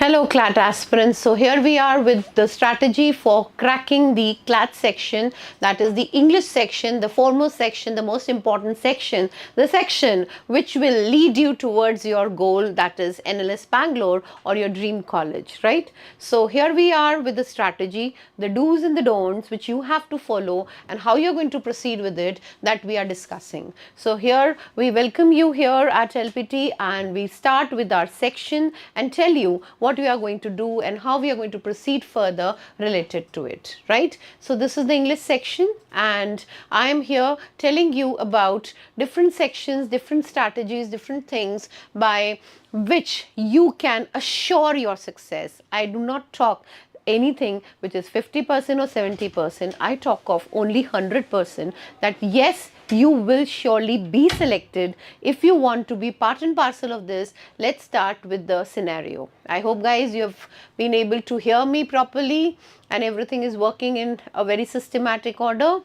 Hello CLAT aspirants. So here we are with the strategy for cracking the CLAT section, that is the English section, the foremost section, the most important section, the section which will lead you towards your goal, that is NLS Bangalore or your dream college, right? So here we are with the strategy, the do's and the don'ts which you have to follow and how you're going to proceed with it, that we are discussing. So here we welcome you here at LPT and we start with our section and tell you what we are going to do and how we are going to proceed further related to it, right? So this is the English section and I am here telling you about different sections, different strategies, different things by which you can assure your success. I do not talk anything which is 50% or 70%. I talk of only 100%, that yes, you will surely be selected if you want to be part and parcel of this. Let's start with the scenario. I hope guys you have been able to hear me properly and everything is working in a very systematic order.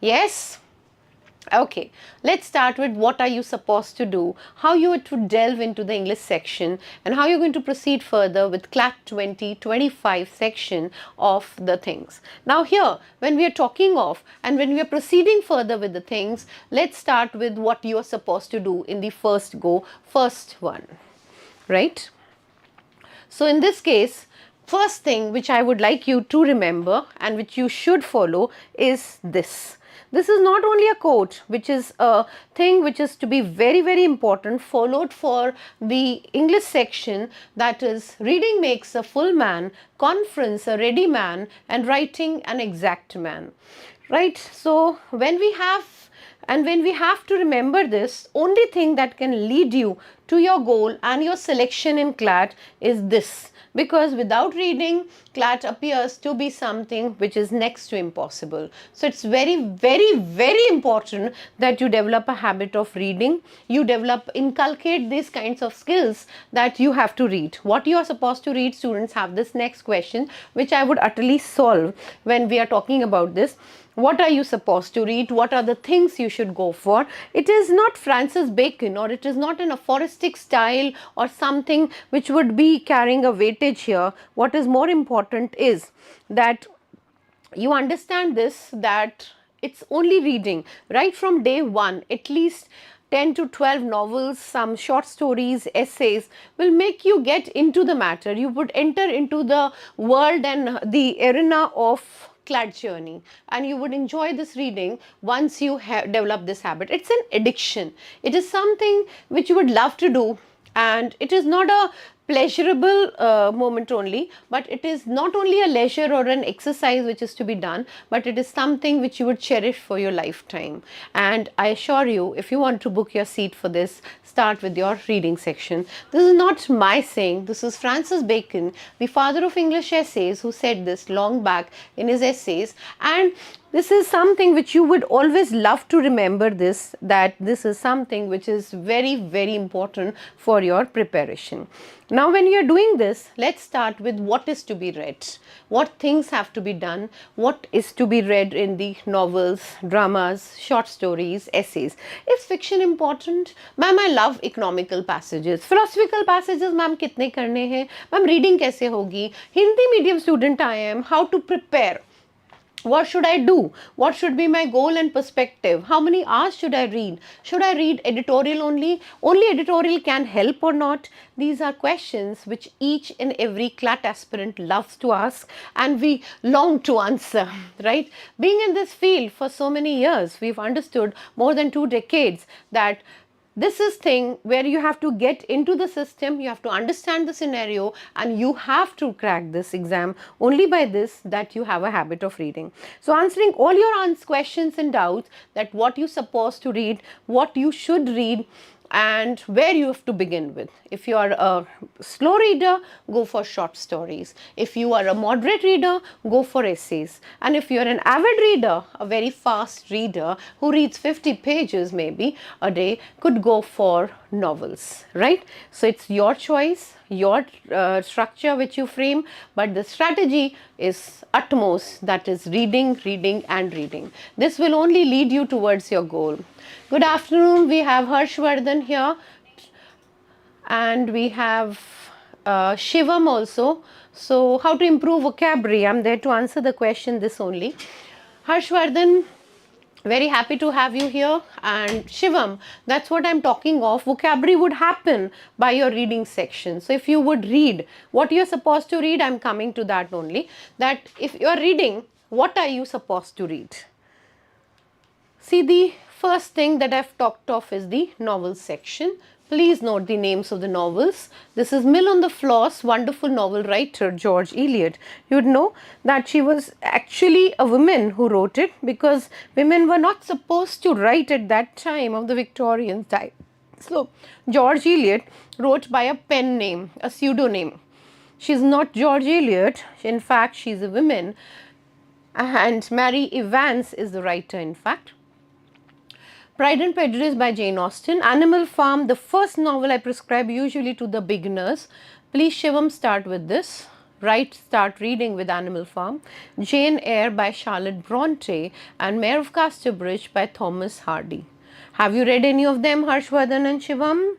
Yes? Okay, let's start with what are you supposed to do, how you are to delve into the English section and how you're going to proceed further with CLAT 2025 section of the things. Now here, when we are talking of and when we are proceeding further with the things, let's start with what you are supposed to do in the first one, right? So in this case, first thing which I would like you to remember and which you should follow is this. This is not only a quote, which is a thing which is to be very, very important, followed for the English section, that is, reading makes a full man, conference a ready man, and writing an exact man, right? So when we have to remember this, only thing that can lead you to your goal and your selection in CLAT is this. Because without reading, CLAT appears to be something which is next to impossible. So it's very, very, very important that you develop a habit of reading. You inculcate these kinds of skills that you have to read. What you are supposed to read, students have this next question, which I would utterly solve when we are talking about this. What are you supposed to read? What are the things you should go for? It is not Francis Bacon or it is not an aphoristic style or something which would be carrying a weightage here. What is more important is that you understand this, that it's only reading right from day one, at least 10 to 12 novels, some short stories, essays will make you get into the matter. You would enter into the world and the arena of CLAT journey and you would enjoy this reading once you develop this habit. It's an addiction. It is something which you would love to do and it is not a pleasurable moment only, but it is not only a leisure or an exercise which is to be done, but it is something which you would cherish for your lifetime. And I assure you, if you want to book your seat for this, start with your reading section. This is not my saying, this is Francis Bacon, the father of English essays, who said this long back in his essays. And this is something which you would always love to remember this, that this is something which is very, very important for your preparation. Now when you are doing this, let's start with what is to be read. What things have to be done, what is to be read in the novels, dramas, short stories, essays. Is fiction important? Ma'am, I love economical passages. Philosophical passages, ma'am, kitne karne hain? Ma'am, reading kaise hogi? Hindi medium student I am, how to prepare? What should I do? What should be my goal and perspective? How many hours should I read? Should I read editorial only? Only editorial can help or not? These are questions which each and every CLAT aspirant loves to ask and we long to answer, right? Being in this field for so many years, we've understood more than 2 decades that this is thing where you have to get into the system, you have to understand the scenario and you have to crack this exam. Only by this that you have a habit of reading. So answering all your questions and doubts, that what you supposed to read, what you should read and where you have to begin with. If you are a slow reader, go for short stories. If you are a moderate reader, go for essays. And if you are an avid reader, a very fast reader who reads 50 pages maybe a day, could go for novels, right? So it's your choice, your structure which you frame, but the strategy is utmost, that is reading, reading and reading. This will only lead you towards your goal. Good afternoon, we have Harshvardhan here and we have Shivam also. So, how to improve vocabulary? I'm there to answer the question this only. Harshvardhan, very happy to have you here. And Shivam, that's what I'm talking of. Vocabulary would happen by your reading section. So if you would read what you're supposed to read, I'm coming to that only. That if you're reading, what are you supposed to read? See, the first thing that I've talked of is the novel section. Please note the names of the novels. This is Mill on the Floss, wonderful novel writer George Eliot. You'd know that she was actually a woman who wrote it, because women were not supposed to write at that time of the Victorian time. So George Eliot wrote by a pen name, a pseudonym. She's not George Eliot. In fact, she's a woman. And Mary Evans is the writer, in fact. Pride and Prejudice by Jane Austen. Animal Farm, the first novel I prescribe usually to the beginners. Please, Shivam, start with this. Start reading with Animal Farm. Jane Eyre by Charlotte Bronte and Mayor of Casterbridge by Thomas Hardy. Have you read any of them, Harshvardhan and Shivam?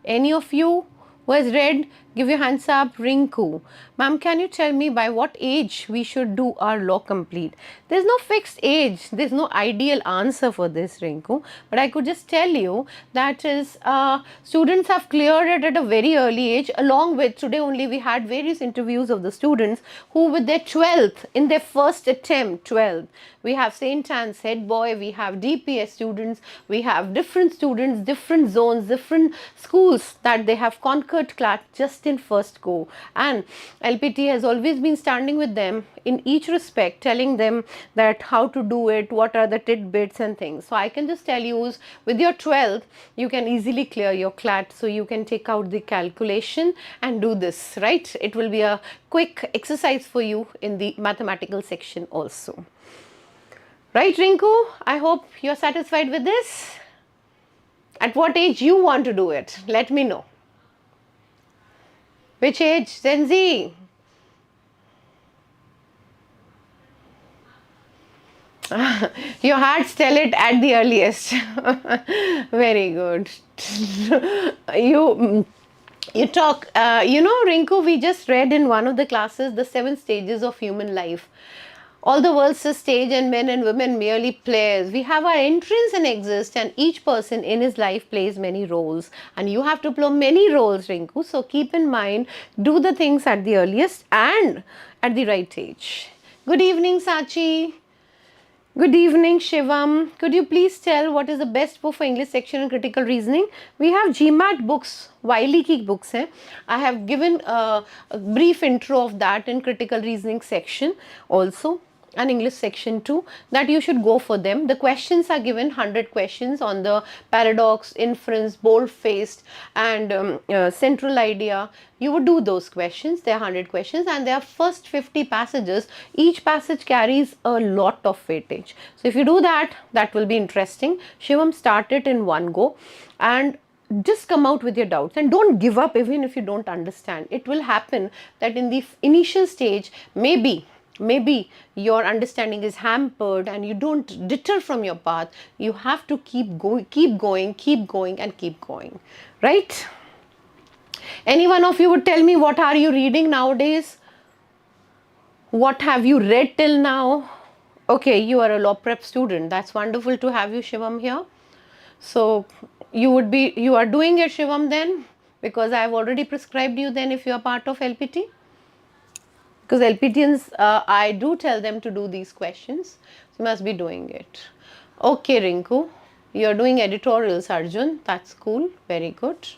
Any of you who has read? Give your hands up. Rinku. Ma'am, can you tell me by what age we should do our law complete? There's no fixed age. There's no ideal answer for this, Rinku. But I could just tell you that is students have cleared it at a very early age. Along with today only we had various interviews of the students who with their 12th, in their first attempt, 12th. We have St. Anne's Head Boy, we have DPS students, we have different students, different zones, different schools that they have conquered CLAT just in first go. And LPT has always been standing with them in each respect, telling them that how to do it, what are the tidbits and things. So I can just tell you, with your 12th, you can easily clear your CLAT. So you can take out the calculation and do this, right? It will be a quick exercise for you in the mathematical section also. Right, Rinku? I hope you're satisfied with this. At what age you want to do it? Let me know. Which age? Gen Z? Your hearts tell it at the earliest. Very good. You talk, Rinku, we just read in one of the classes the 7 stages of human life. All the world's a stage and men and women merely players. We have our entrance and exist, and each person in his life plays many roles. And you have to play many roles, Rinku. So keep in mind, do the things at the earliest and at the right age. Good evening, Sachi. Good evening, Shivam. Could you please tell what is the best book for English section and critical reasoning? We have GMAT books, Wiley ki books hai. I have given a brief intro of that in critical reasoning section also, and English section too, that you should go for them. The questions are given 100 questions on the paradox, inference, bold-faced and central idea. You would do those questions. There are 100 questions and there are first 50 passages. Each passage carries a lot of weightage. So if you do that, that will be interesting. Shivam, start it in one go and just come out with your doubts and don't give up even if you don't understand. It will happen that in the initial stage, maybe your understanding is hampered and you don't deter from your path. You have to keep going, right? Any one of you would tell me, what are you reading nowadays? What have you read till now? Okay, you are a law prep student. That's wonderful to have you, Shivam, here. So you are doing it, Shivam, then, because I have already prescribed you then if you are part of LPT. Because LPTians, I do tell them to do these questions. So you must be doing it. Okay, Rinku. You're doing editorials, Arjun. That's cool. Very good.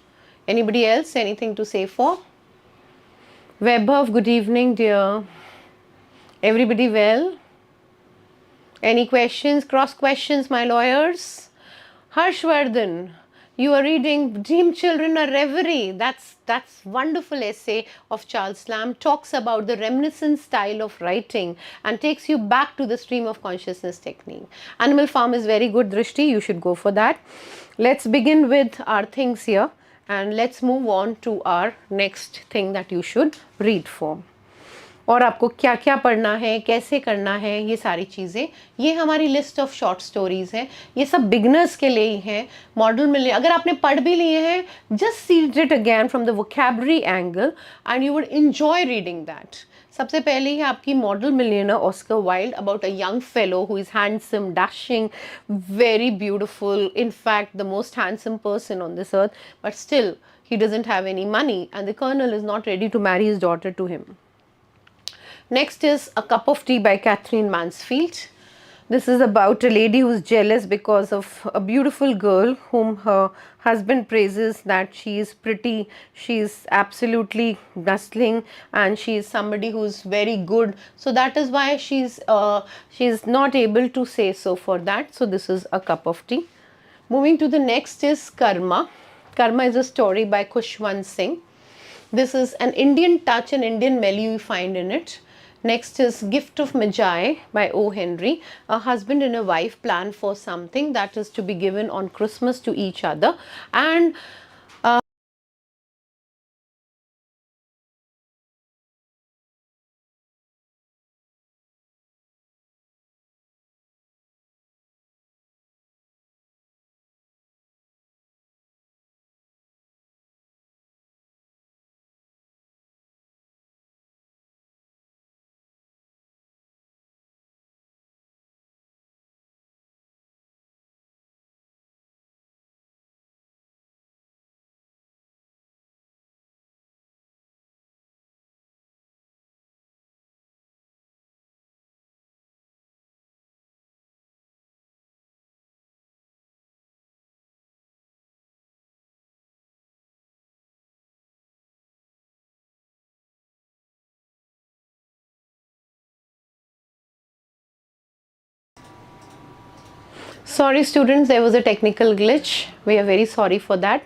Anybody else? Anything to say for? Vaibhav, good evening, dear. Everybody well? Any questions? Cross questions, my lawyers? Harshvardhan, you are reading Dream Children a Reverie. That's wonderful essay of Charles Lamb. Talks about the reminiscent style of writing and takes you back to the stream of consciousness technique. Animal Farm is very good, Drishti. You should go for that. Let's begin with our things here and let's move on to our next thing that you should read for. और आपको क्या क्या पढ़ना है, कैसे करना है, ये सारी चीज़ें, ये हमारी लिस्ट ऑफ शॉर्ट स्टोरीज है। ये सब बिगनर्स के लिए ही है। मॉडल मिल अगर आपने पढ़ भी लिए हैं, just read it again from the vocabulary angle and you would enjoy reading that. सबसे पहले ही आपकी model millionaire Oscar Wilde, about a young fellow who is handsome, dashing, very beautiful, in fact the most handsome person on this earth, but still he doesn't have any money and the colonel is not ready to marry his daughter to him. Next is A Cup of Tea by Catherine Mansfield. This is about a lady who's jealous because of a beautiful girl whom her husband praises that she is pretty, she is absolutely dazzling, and she is somebody who's very good. So that is why she's not able to say so for that. So this is A Cup of Tea. Moving to the next is Karma. Karma is a story by Khushwant Singh. This is an Indian touch and Indian milieu you find in it. Next is Gift of Magi by O. Henry. A husband and a wife plan for something that is to be given on Christmas to each other, and sorry students, there was a technical glitch. We are very sorry for that,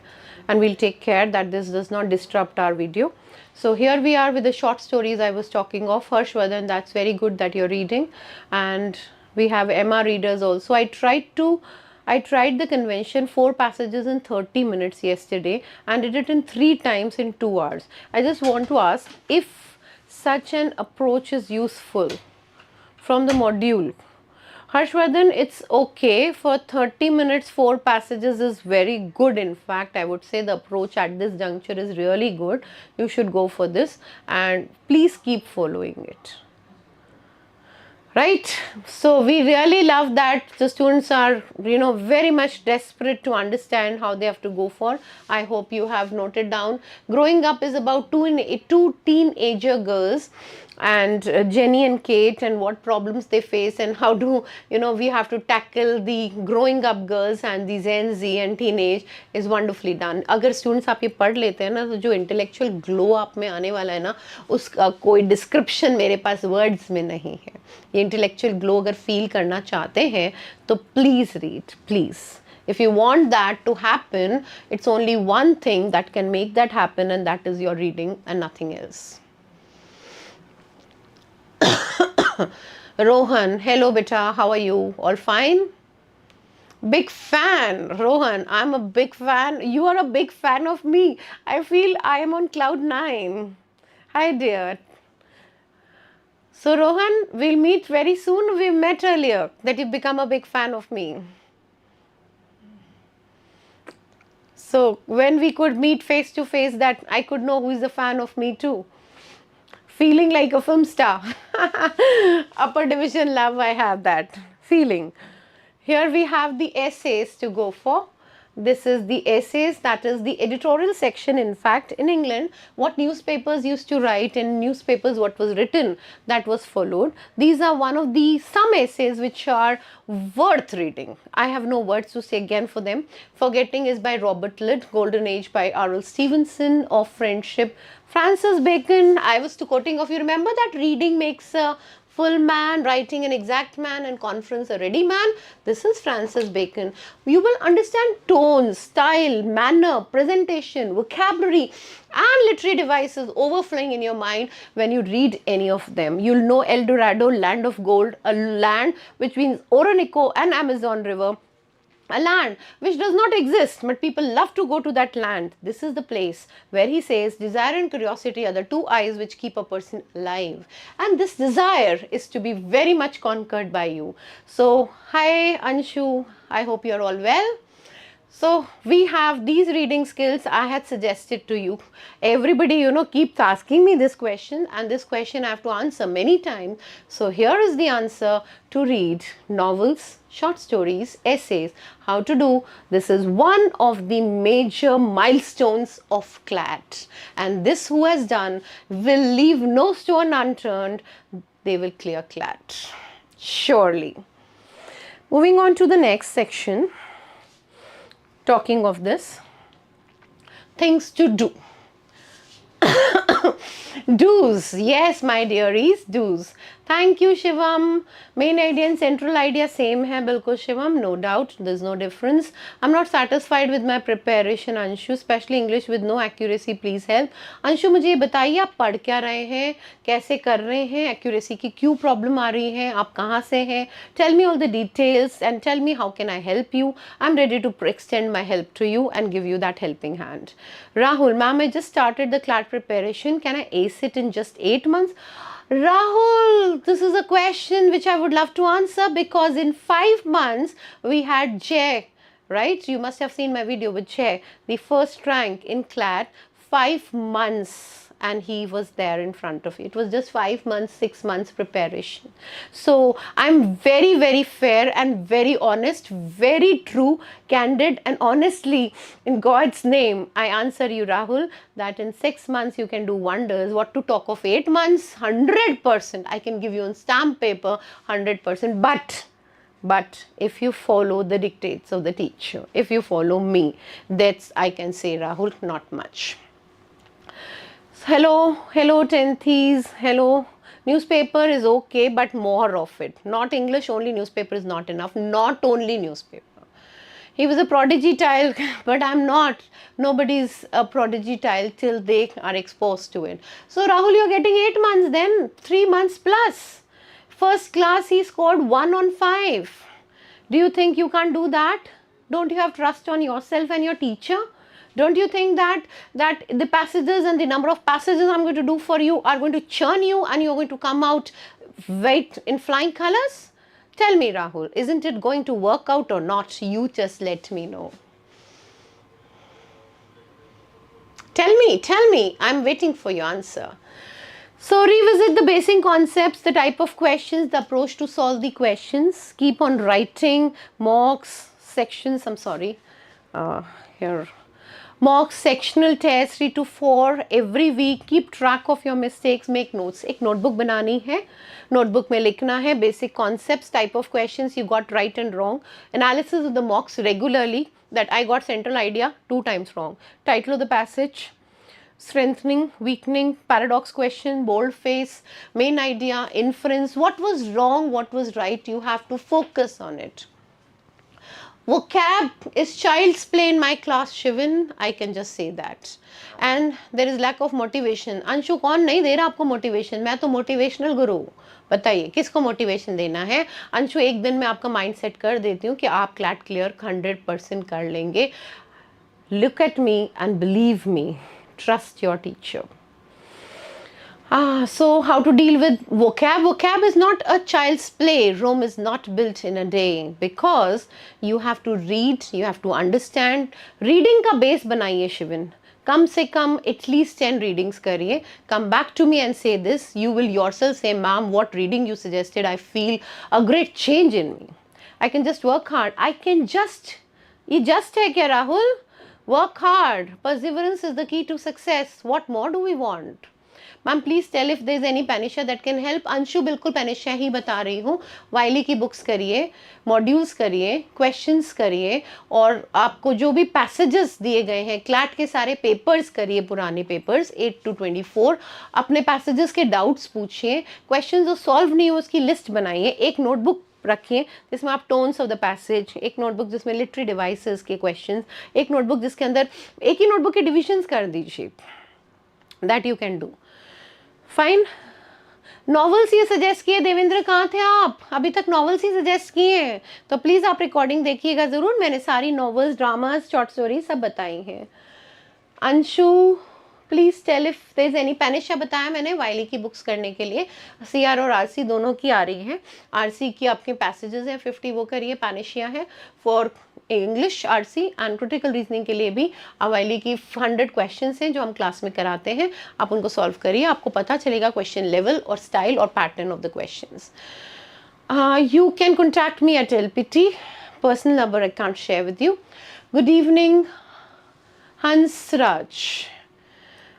and we'll take care that this does not disrupt our video. So here we are with the short stories I was talking of. Harshvardhan, that's very good that you're reading, and we have Emma readers also. I tried the convention 4 passages in 30 minutes yesterday and did it in 3 times in 2 hours. I just want to ask if such an approach is useful from the module. Harshvardhan, it's okay for 30 minutes, 4 passages is very good. In fact, I would say the approach at this juncture is really good. You should go for this and please keep following it. Right? So we really love that the students are, very much desperate to understand how they have to go for. I hope you have noted down. Growing up is about two teenager girls, and Jenny and Kate, and what problems they face, and how do we have to tackle the growing up girls and the Gen Z and teenage is wonderfully done. अगर students आप ये पढ़ लेते हैं ना, तो जो intellectual glow आप में आने वाला है ना, उसका कोई description मेरे पास words में नहीं है. ये intellectual glow अगर feel करना चाहते हैं तो please read, please. If you want that to happen, it's only one thing that can make that happen, and that is your reading and nothing else. Rohan, hello beta, how are you? All fine? Big fan, Rohan. I'm a big fan. You are a big fan of me. I feel I am on cloud 9. Hi dear. So Rohan, we'll meet very soon. We met earlier that you've become a big fan of me. So when we could meet face to face, that I could know who is a fan of me too. Feeling like a film star. Upper division love, I have that feeling. Here we have the essays to go for. This is the essays, that is the editorial section. In fact, in England, what newspapers used to write, in newspapers what was written, that was followed. These are one of the some essays which are worth reading. I have no words to say again for them. Forgetting is by Robert Lidd. Golden Age by R.L. Stevenson. Of Friendship, Francis Bacon. I was quoting of, you remember that reading makes a full man, writing an exact man, and conference a ready man. This is Francis Bacon. You will understand tone, style, manner, presentation, vocabulary and literary devices overflowing in your mind when you read any of them. You'll know El Dorado, land of gold, a land which means Orinoco and Amazon River. a land which does not exist, but people love to go to that land. This is the place where he says desire and curiosity are the two eyes which keep a person alive, and this desire is to be very much conquered by you. So hi Anshu, I hope you're all well. So we have these reading skills I had suggested to you. Everybody, keeps asking me this question, and this question I have to answer many times. So here is the answer: to read novels, short stories, essays. How to do? This is one of the major milestones of CLAT. And this who has done will leave no stone unturned. They will clear CLAT. Surely. Moving on to the next section. Talking of this, things to do. Do's, yes my dearies, do's. Thank you Shivam. Main idea and central idea same hai bilkul Shivam, no doubt, there's no difference. I'm not satisfied with my preparation Anshu, especially English with no accuracy, please help. Anshu मुझे ये बताइए आप पढ़ क्या रहे हैं, कैसे कर रहे हैं, accuracy की क्यों problem आ रही है, आप कहाँ से हैं, tell me all the details and tell me how can I help you. I'm ready to extend my help to you and give you that helping hand. Rahul, ma'am, I just started the CLAT preparation, can I ace it in just 8 months? Rahul, this is a question which I would love to answer, because in 5 months we had Jay, right? You must have seen my video with Jay, the first rank in CLAT, 5 months. And he was there in front of you. It was just 5 months, 6 months preparation. So I'm very, very fair and very honest, very true, candid, and honestly, in God's name, I answer you, Rahul, that in 6 months you can do wonders. What to talk of 8 months? 100%. I can give you on stamp paper 100%. But if you follow the dictates of the teacher, if you follow me, that's, I can say, Rahul, not much. Hello 10thies, hello. Newspaper is okay, but more of it. Not English, only newspaper is not enough. Not only newspaper. He was a prodigy child, but I'm not. Nobody's a prodigy child till they are exposed to it. So Rahul, you're getting 8 months then, 3 months plus. First class, he scored 1 on 5. Do you think you can't do that? Don't you have trust on yourself and your teacher? Don't you think that the passages and the number of passages I'm going to do for you are going to churn you and you're going to come out in flying colors? Tell me, Rahul, isn't it going to work out or not? You just let me know. Tell me, I'm waiting for your answer. So revisit the basic concepts, the type of questions, the approach to solve the questions. Keep on writing mocks, sections, I'm sorry, here. Mock sectional tests 3 to 4 every week. Keep track of your mistakes. Make notes. एक notebook बनानी है. Notebook में लिखना है basic concepts, type of questions you got right and wrong. Analysis of the mocks regularly. That I got central idea 2 times wrong. Title of the passage. Strengthening, weakening, paradox question, boldface, main idea, inference. What was wrong? What was right? You have to focus on it. Vocab is child's play in my class, Shivan. I can just say that. And there is lack of motivation. Anshu, कौन नहीं दे रहा आपको motivation? मैं तो motivational guru हूँ. बताइए किसको motivation देना है? अंशु, एक दिन में आपका mind set कर देती हूँ कि आप CLAT clear 100% कर लेंगे. Look at me and believe me. Trust your teacher. So how to deal with vocab? Vocab is not a child's play. Rome is not built in a day, because you have to read, you have to understand. Reading का base बनाइए शिवन. कम से कम at least 10 readings करिए. Come back to me and say this. You will yourself say, ma'am, what reading you suggested, I feel a great change in me. I can just work hard. ये just है क्या Rahul? Work hard. Perseverance is the key to success. What more do we want? Ma'am please tell if there is any panacea that can help. Anshu बिल्कुल panacea ही बता रही हूँ. वाइली की books करिए, modules करिए, क्वेश्चंस करिए, और आपको जो भी पैसेजेस दिए गए हैं, क्लैट के सारे पेपर्स करिए, पुराने पेपर्स 8 to 24. अपने पैसेजेस के डाउट्स पूछिए, क्वेश्चन जो सॉल्व नहीं हो उसकी लिस्ट बनाइए. एक नोटबुक रखिए जिसमें आप टोन्स ऑफ द पैसेज, एक नोटबुक जिसमें लिटरेरी डिवाइसेस के क्वेश्चंस, एक नोटबुक जिसके अंदर एक ही नोटबुक के डिविजन्स कर दीजिए. That you can do. Fine. Novels ये सजेस्ट किए, देवेंद्र कहाँ थे आप? अभी तक नॉवेल्स ही सजेस्ट किए हैं, तो प्लीज आप रिकॉर्डिंग देखिएगा जरूर, मैंने सारी नॉवेल्स, ड्रामास, शॉर्ट स्टोरी सब बताई हैं। Anshu please tell if there is any, panacea बताया मैंने वाइली की बुक्स करने के लिए, सीआर और आरसी दोनों की आ रही हैं। आरसी की आपके पैसेजेस हैं 50, वो करिए, पैनिशिया है for English RC, and critical reasoning के लिए भी वाइली की 100 क्वेश्चंस हैं जो हम क्लास में कराते हैं, आप उनको सॉल्व करिए, आपको पता चलेगा क्वेश्चन लेवल और स्टाइल और pattern of the questions. You can contact me at LPT. Personal number I can't share with you. Good evening, Hansraj.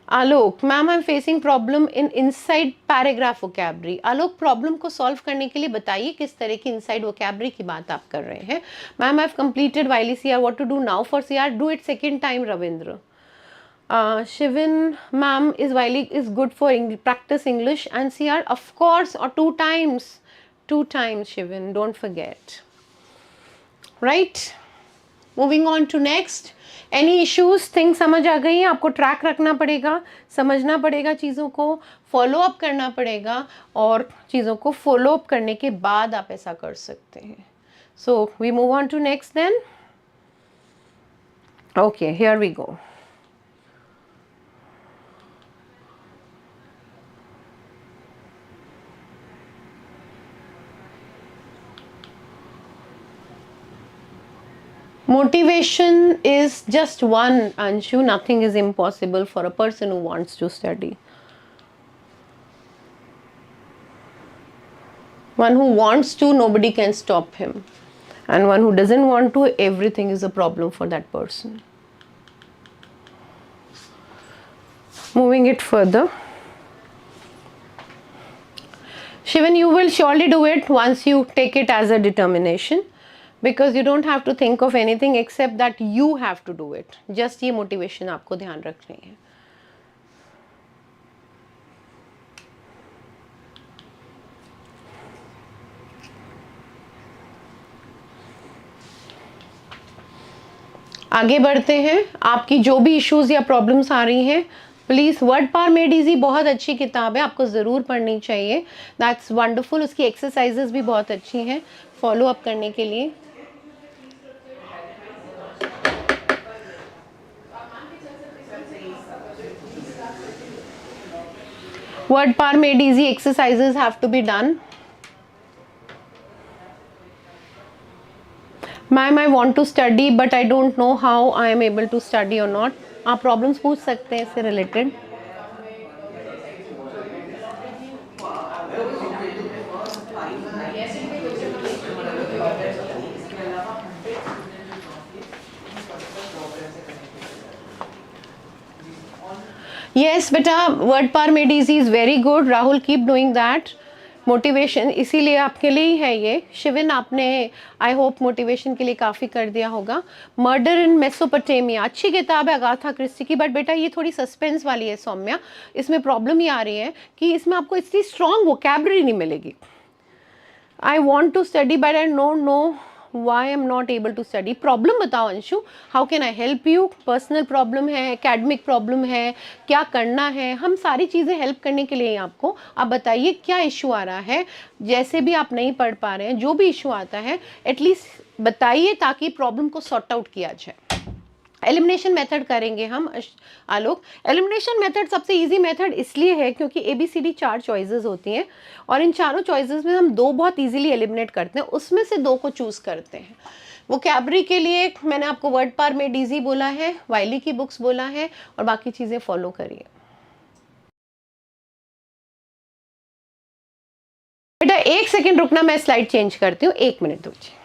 Alok ma'am, I am facing problem in inside paragraph vocabulary. Alok, problem को solve करने के लिए बताइए किस तरह की inside वोकैबरी की बात आप कर रहे हैं। Ma'am, I have completed Wiley CR, what to do now for CR? Do it second time, Ravindra. Shivan, ma'am, is Wiley is good for practice English and CR, of course, or two times, Shivan, don't forget. Right? Moving on to next. Any issues? Things समझ आ गई हैं? आपको track रखना पड़ेगा, समझना पड़ेगा, चीज़ों को फॉलो अप करना पड़ेगा, और चीज़ों को फॉलो अप करने के बाद आप ऐसा कर सकते हैं. So we move on to next then. Okay, here we go. Motivation is just one, Anshu. Nothing is impossible for a person who wants to study. One who wants to, nobody can stop him. And one who doesn't want to, everything is a problem for that person. Moving it further. Shivan, you will surely do it once you take it as a determination. Because you don't have to think of anything except that you have to do it. Just ये motivation आपको ध्यान रखनी है. आगे बढ़ते हैं. आपकी जो भी इश्यूज या प्रॉब्लम्स आ रही हैं, please, word Power Made easy बहुत अच्छी किताब है, आपको ज़रूर पढ़नी चाहिए. That's wonderful. उसकी एक्सरसाइजेज भी बहुत अच्छी हैं फॉलो अप करने के लिए. Word power made easy exercises have to be done. Ma'am, I want to study but I don't know how I am able to study or not. आप problems पूछ सकते हैं इससे रिलेटेड. Yes, बेटा, word Power Made easy is very good. Rahul, keep doing that. Motivation इसीलिए आपके लिए ही है ये. शिविन, आपने आई होप मोटिवेशन के लिए काफ़ी कर दिया होगा. मर्डर इन मेसोपोटामिया अच्छी किताब है अगाथा क्रिस्टी की, बट बेटा ये थोड़ी सस्पेंस वाली है सौम्या. इसमें प्रॉब्लम ये आ रही है कि इसमें आपको इतनी स्ट्रॉन्ग वोकैबुलरी नहीं मिलेगी. I want to study but I don't know why I'm not able to study. Problem बताओ Anshu, how can I help you? Personal problem है, एकेडमिक प्रॉब्लम है, क्या करना है? हम सारी चीज़ें हेल्प करने के लिए आपको. आप बताइए क्या इशू आ रहा है. जैसे भी आप नहीं पढ़ पा रहे हैं, जो भी इशू आता है एटलीस्ट बताइए ताकि प्रॉब्लम को सॉर्ट आउट किया जाए. एलिमिनेशन मेथड करेंगे हम आलोक. एलिमिनेशन मेथड सबसे इजी मेथड इसलिए है क्योंकि ABCD 4 चॉइसेस होती हैं और इन चारों चॉइसेस में हम 2 बहुत इजीली एलिमिनेट करते हैं, उसमें से 2 को चूज करते हैं. वोकैबुलरी के लिए मैंने आपको वर्ड पावर मेड इजी बोला है, वाइली की बुक्स बोला है, और बाकी चीजें फॉलो करिए. बेटा 1 सेकेंड रुकना, मैं स्लाइड चेंज करती हूँ, 1 मिनट दीजिए.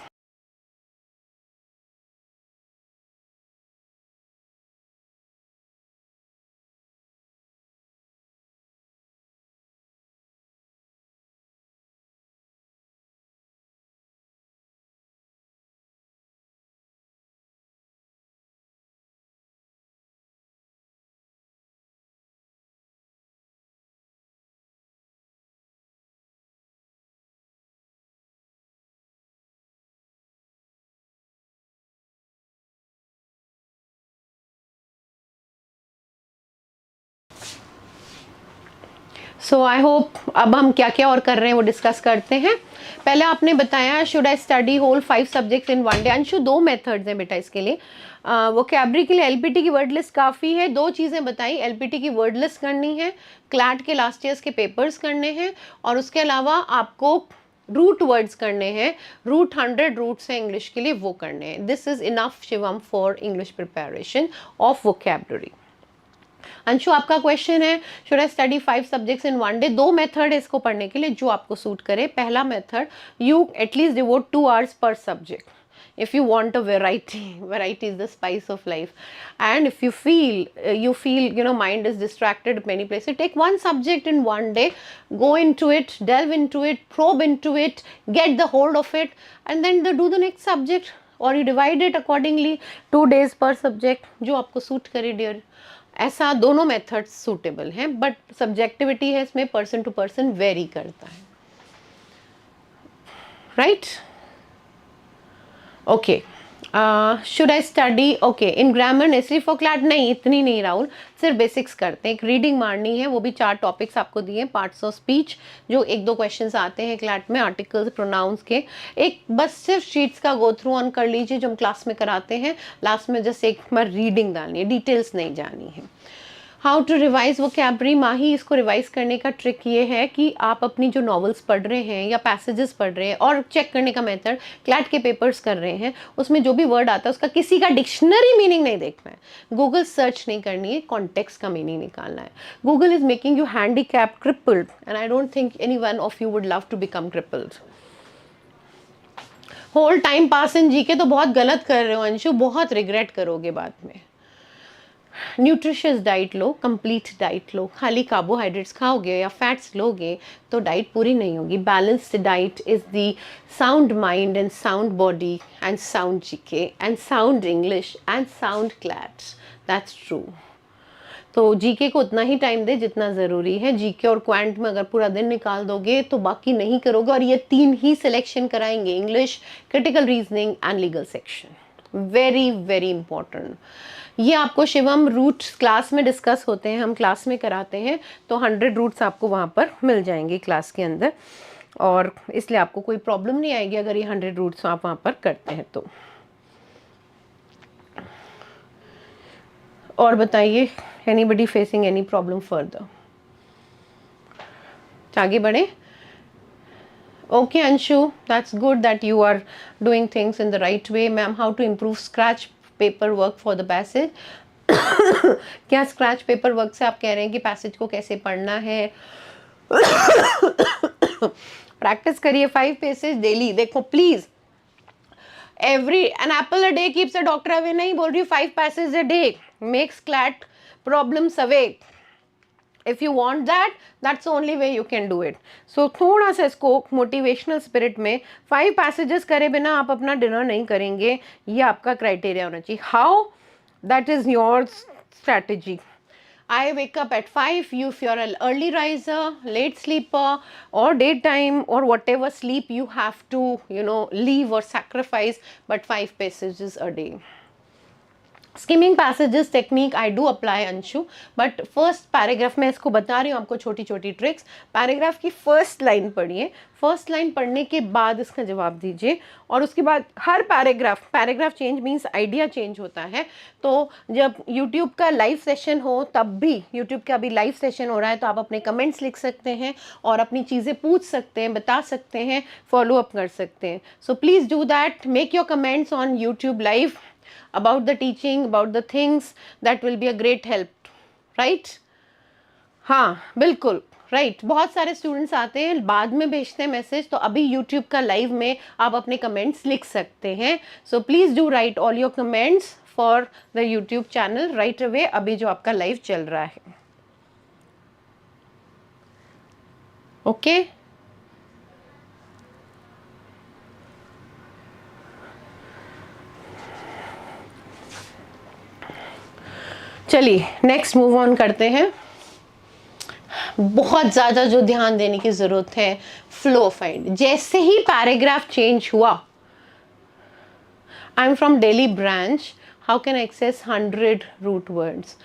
सो आई होप अब हम क्या क्या और कर रहे हैं वो डिस्कस करते हैं। पहले आपने बताया should I study whole 5 subjects in one day. Anshu 2 methods हैं बेटा इसके लिए। वोकैबुलरी के लिए एलपीटी की वर्ड लिस्ट काफ़ी है। 2 चीज़ें बताई, एलपीटी की वर्ड लिस्ट करनी है, क्लैट के लास्ट ईयर्स के पेपर्स करने हैं, और उसके अलावा आपको रूट वर्ड्स करने हैं। रूट 100 रूट्स हैं इंग्लिश के लिए, वो करने हैं। This is enough Shivam for English preparation of vocabulary. Anshu आपका क्वेश्चन है should I study 5 subjects in one day. 2 method है इसको पढ़ने के लिए जो आपको सूट करे। पहला method, you at least devote 2 hours per subject if you want a variety is the spice of life. And if you feel mind is distracted many places, take one subject in one day, go into it, delve into it, probe into it, get the hold of it, and then do the next subject, or you divide it accordingly, 2 days per subject, जो आपको suit करे dear. ऐसा दोनों methods suitable हैं, but subjectivity है इसमें, person to person very करता है, right. Okay, should I study okay in grammar necessary for CLAT? नहीं, इतनी नहीं राहुल, सिर्फ बेसिक्स करते हैं। एक रीडिंग मारनी है, वो भी 4 टॉपिक्स आपको दिए, पार्ट्स ऑफ स्पीच जो 1-2 क्वेश्चंस आते हैं क्लैट में, आर्टिकल्स, प्रोनाउंस के। एक बस सिर्फ शीट्स का गो थ्रू ऑन कर लीजिए जो हम क्लास में कराते हैं। लास्ट में जस्ट एक बार रीडिंग डालनी है, डिटेल्स नहीं जानी है। How to revise vocabulary? Mahi, इसको रिवाइज करने का ट्रिक ये है कि आप अपनी जो नॉवेल्स पढ़ रहे हैं या पैसेजेस पढ़ रहे हैं, और चेक करने का मेथड, क्लैट के पेपर्स कर रहे हैं, उसमें जो भी वर्ड आता है उसका किसी का डिक्शनरी मीनिंग नहीं देखना है, गूगल सर्च नहीं करनी है, कॉन्टेक्स्ट का मीनिंग निकालना है। Google is making you handicap, crippled, and I don't think any one of you would love to become crippled. Whole time pass in GK तो बहुत गलत कर रहे हो अंशु, बहुत रिग्रेट करोगे बाद में। न्यूट्रिशियस डाइट लो, कंप्लीट डाइट लो। खाली कार्बोहाइड्रेट्स खाओगे या फैट्स लोगे तो डाइट पूरी नहीं होगी। Balanced diet is the sound mind and sound body and sound GK and sound English and sound CLAT, that's true. तो जीके को उतना ही टाइम दे जितना ज़रूरी है। जीके और क्वांट में अगर पूरा दिन निकाल दोगे तो बाकी नहीं करोगे, और ये 3 ही सिलेक्शन कराएंगे, English, critical reasoning and legal section. Very very important. ये आपको शिवम रूट्स क्लास में डिस्कस होते हैं, हम क्लास में कराते हैं, तो 100 रूट्स आपको वहाँ पर मिल जाएंगे क्लास के अंदर, और इसलिए आपको कोई प्रॉब्लम नहीं आएगी अगर ये 100 रूट्स आप वहाँ पर करते हैं तो। और बताइए, anybody facing any problem further? आगे बढ़े। Okay Anshu, that's good that you are doing things in the right way. Ma'am, how to improve scratch paper work for the passage? क्या स्क्रैच पेपर वर्क से आप कह रहे हैं कि पैसेज को कैसे पढ़ना है? प्रैक्टिस करिए 5 पेजेस डेली। देखो please, every an apple a day keeps a doctor away नहीं बोल रही हूँ, 5 passage a day makes CLAT problems away. If you want that, that's only way you can do it. So थोड़ा सा इसको motivational spirit में 5 passages करे बिना आप अपना डिनर नहीं करेंगे, ये आपका क्राइटेरिया होना चाहिए। How? That is your strategy. I wake up at 5, you if you're an early riser, late sleeper, or daytime, or whatever sleep you have to leave or sacrifice, but 5 passages a day. Skimming passages technique I do apply Anshu, but first paragraph में इसको बता रही हूँ आपको छोटी छोटी tricks. Paragraph की first line पढ़िए, फर्स्ट लाइन पढ़ने के बाद इसका जवाब दीजिए, और उसके बाद हर paragraph change means idea change होता है। तो जब यूट्यूब का लाइव सेशन हो, तब भी यूट्यूब का अभी लाइव सेशन हो रहा है, तो आप अपने कमेंट्स लिख सकते हैं और अपनी चीज़ें पूछ सकते हैं, बता सकते हैं, फॉलो अप कर सकते हैं। So please do that, make your comments on YouTube live about the teaching, about the things, that will be a great help, right? हाँ बिल्कुल राइट। बहुत सारे स्टूडेंट्स आते हैं बाद में भेजते हैं मैसेज, तो अभी यूट्यूब का लाइव में आप अपने कमेंट्स लिख सकते हैं। So please do right all your comments for the YouTube channel right away, अभी जो आपका लाइव चल रहा है। ओके चलिए नेक्स्ट मूव ऑन करते हैं। बहुत ज़्यादा जो ध्यान देने की ज़रूरत है, फ्लो फाइंड। जैसे ही पैराग्राफ चेंज हुआ, I am from Delhi branch, how can I access 100 root words?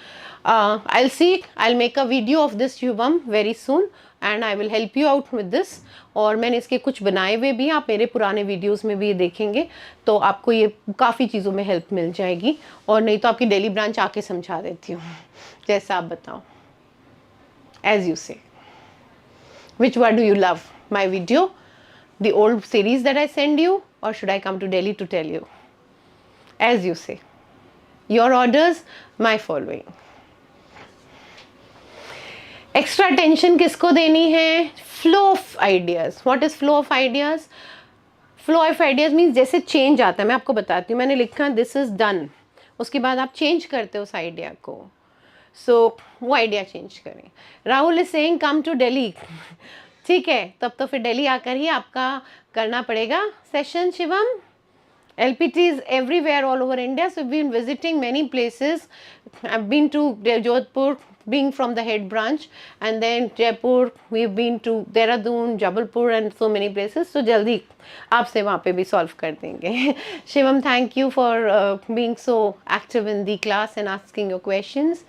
I'll see, I'll make a video of this Shubham very soon. And I will help you out with this. और मैंने इसके कुछ बनाए हुए भी, आप मेरे पुराने वीडियोस में भी ये देखेंगे, तो आपको ये काफ़ी चीज़ों में हेल्प मिल जाएगी। और नहीं तो आपकी दिल्ली ब्रांच आके समझा देती हूँ, जैसा आप बताओ, एज यू से। Which one do you love, my video, the old series that I send you, or should I come to Delhi to tell you? As you say. Your orders, my following. Extra attention किसको देनी है? Flow of ideas. What is flow of ideas? Flow of ideas means जैसे change आता है, मैं आपको बताती हूँ। मैंने लिखा this is done, उसके बाद आप change करते हो उस idea को, so वो idea change करें। Rahul is saying come to Delhi. ठीक है, तब तो फिर दिल्ली आकर ही आपका करना पड़ेगा session Shivam. LPT is everywhere all over India, so we've been visiting many places. I've been to Jodhpur, being from the head branch, and then Jaipur, we've been to Dehradun, Jabalpur and so many places. So जल्दी आपसे वहाँ पे भी solve कर देंगे। Shivam, thank you for being so active in the class and asking your questions.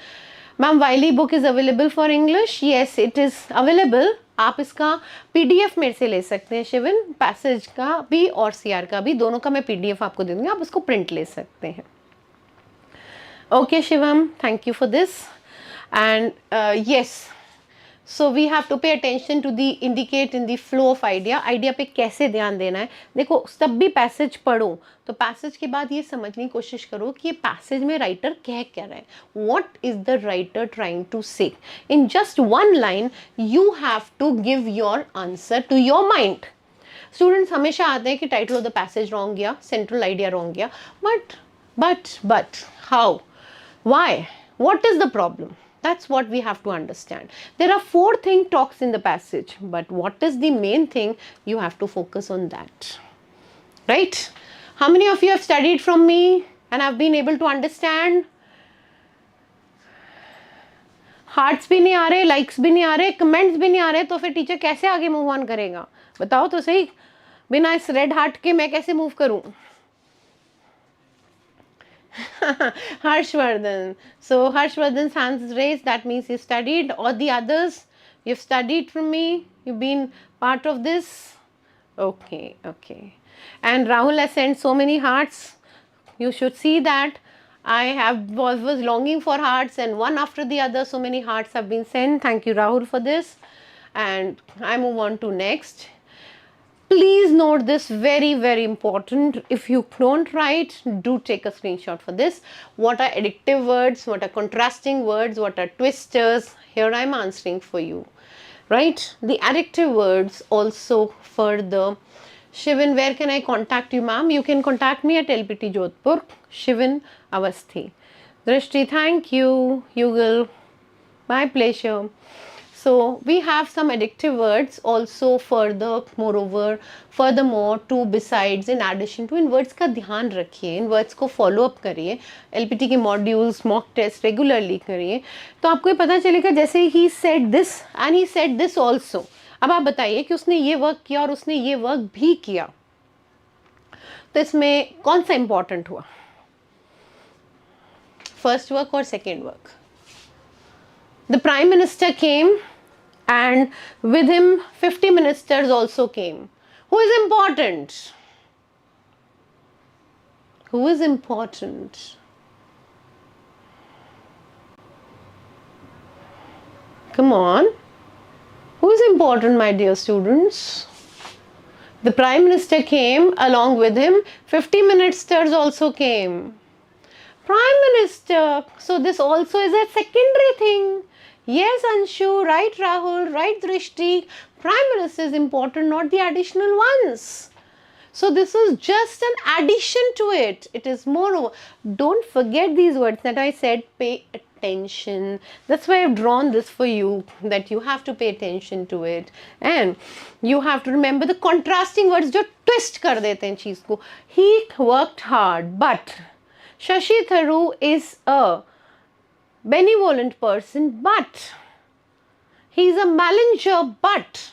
Ma'am, Wiley book is available for English? Yes, it is available. आप इसका PDF मेरे से ले सकते हैं शिवन, पैसेज का भी और CR का भी, दोनों का मैं PDF आपको दे दूँगी, आप उसको प्रिंट ले सकते हैं। Okay Shivam, thank you for this. And yes, so we have to pay attention to the indicate in the flow of idea. Idea पे कैसे ध्यान देना है, देखो तब भी पैसेज पढ़ो तो पैसेज के बाद ये समझने की कोशिश करो कि ये पैसेज में राइटर कह क्या रहा है, what is the writer trying to say. In just one line you have to give your answer to your mind. Students हमेशा आते हैं कि title of the passage wrong गया, सेंट्रल आइडिया रॉन्ग गया, but how, why, what is the problem? That's what we have to understand. There are 4 talks in the passage, but what is the main thing? You have to focus on that, right? How many of you have studied from me and have been able to understand? Hearts भी नहीं आ रहे, likes भी नहीं आ रहे, comments भी नहीं आ रहे, तो फिर टीचर कैसे आगे मूव ऑन करेगा? बताओ तो सही, बिना इस रेड हार्ट के मैं कैसे मूव करूं? Harshvardhan. So Harshvardhan's hands raised, that means you studied. Or the others, you've studied from me, you've been part of this. Okay, okay. And Rahul has sent so many hearts. You should see that. I was longing for hearts, and one after the other, so many hearts have been sent. Thank you, Rahul, for this. And I move on to next. Please note this, very, very important. If you don't write, do take a screenshot for this. What are adjective words? What are contrasting words? What are twisters? Here I am answering for you, right? The adjective words also for the Shivan. Where can I contact you, ma'am? You can contact me at LPT Jodhpur, Shivan Avasthi. Drishti, thank you. Yugal, my pleasure. So we have some adjective words also furthermore to, besides, in addition to. In words का ध्यान रखिए, इन words को follow up करिए, LPT के modules, mock test regularly करिए, तो आपको ये पता चलेगा। जैसे he said this and he said this also, अब आप बताइए कि उसने ये वर्क किया और उसने ये वर्क भी किया, तो इसमें कौन सा इंपॉर्टेंट हुआ, फर्स्ट वर्क और second work? The Prime Minister came and with him 50 ministers also came. Who is important? Who is important? Come on. Who is important, my dear students? The Prime Minister came, along with him 50 ministers also came. Prime Minister. So this also is a secondary thing. Yes, Anshu, right, Rahul, right, Drishti. Prime Minister is important, not the additional ones. So this is just an addition to it. It is moreover. Don't forget these words that I said, pay attention. That's why I've drawn this for you, that you have to pay attention to it. And you have to remember the contrasting words जो twist कर देते हैं चीज़ को. He worked hard, but Shashi Tharoor is a benevolent person, but he is a manager, but.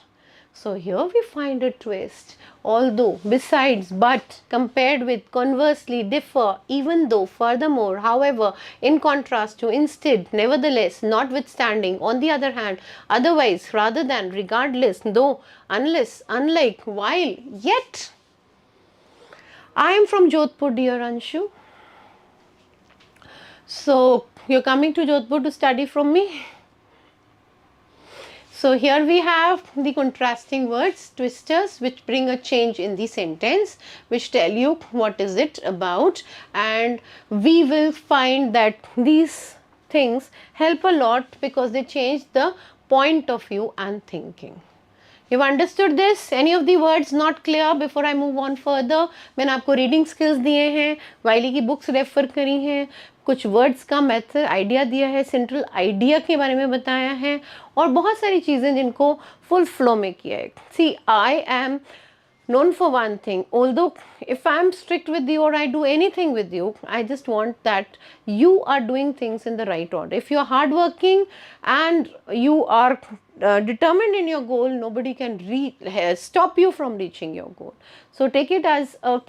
So here we find a twist. Although, besides, but, compared with, conversely, differ, even though, furthermore, however, in contrast to, instead, nevertheless, notwithstanding, on the other hand, otherwise, rather than, regardless, though, unless, unlike, while, yet. I am from Jodhpur, dear Anshu. So, you're coming to Jodhpur to study from me? So here we have the contrasting words, twisters, which bring a change in the sentence, which tell you what is it about, and we will find that these things help a lot because they change the point of view and thinking. You've understood this? Any of the words not clear before I move on further? मैंने आपको reading skills दिए हैं, वाइली की books refer करी हैं, कुछ words का method idea दिया है, सेंट्रल आइडिया के बारे में बताया है और बहुत सारी चीज़ें जिनको फुल फ्लो में किया है. See I am known for one thing, although if I'm strict with you or I do anything with you, I just want that you are doing things in the right order. If you are hardworking and you are determined in your goal, nobody can stop you from reaching your goal. So take it as a